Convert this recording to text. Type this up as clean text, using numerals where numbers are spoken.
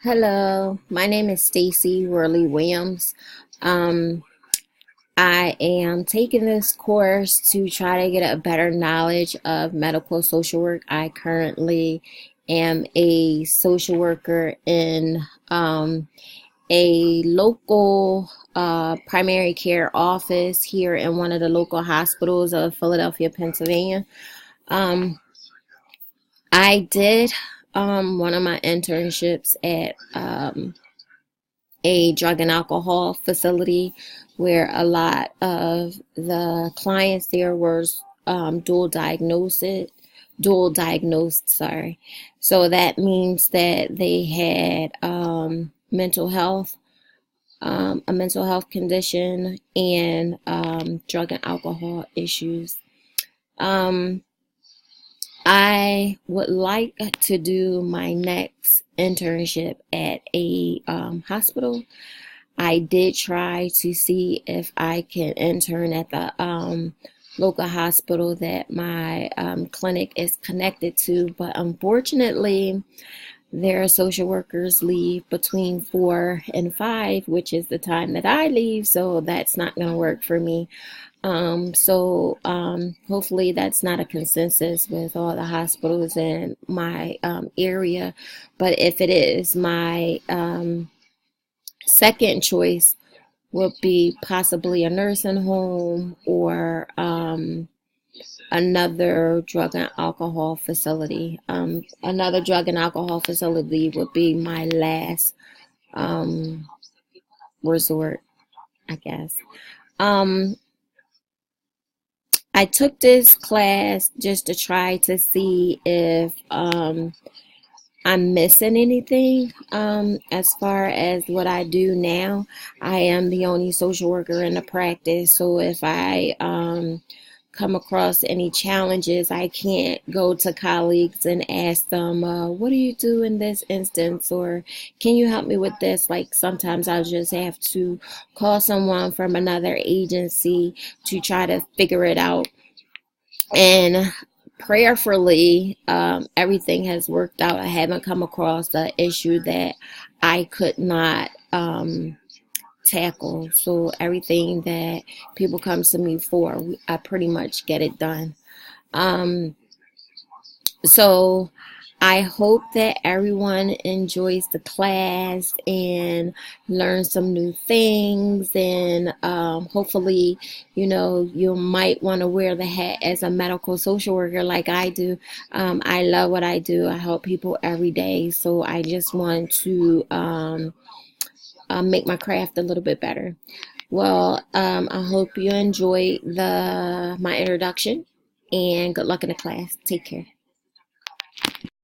Hello, my name is Stacy Worley Williams. Um, I am taking this course to try to get a better knowledge of medical social work. I currently am a social worker in a local primary care office here in one of the local hospitals of Philadelphia, Pennsylvania. Um, I did one of my internships at a drug and alcohol facility where a lot of the clients there were dual diagnosed, sorry. So that means that they had a mental health condition and drug and alcohol issues. Um, I would like to do my next internship at a hospital. I did try to see if I can intern at the local hospital that my clinic is connected to, but unfortunately, their social workers leave between 4 and 5, which is the time that I leave, so that's not going to work for me. Hopefully that's not a consensus with all the hospitals in my area. But if it is, my second choice would be possibly a nursing home or another drug and alcohol facility. Another drug and alcohol facility would be my last um, resort, I guess. Um, I took this class just to try to see if I'm missing anything as far as what I do now. I am the only social worker in the practice, so if I come across any challenges, I can't go to colleagues and ask them, what do you do in this instance? Or can you help me with this? Like sometimes I'll just have to call someone from another agency to try to figure it out. And prayerfully, everything has worked out. I haven't come across the issue that I could not tackle. So everything that people come to me for, I pretty much get it done. Um, so I hope that everyone enjoys the class and learns some new things. And hopefully, you might want to wear the hat as a medical social worker like I do. I love what I do. I help people every day. So I just want to make my craft a little bit better. Well, I hope you enjoyed my introduction and good luck in the class. Take care.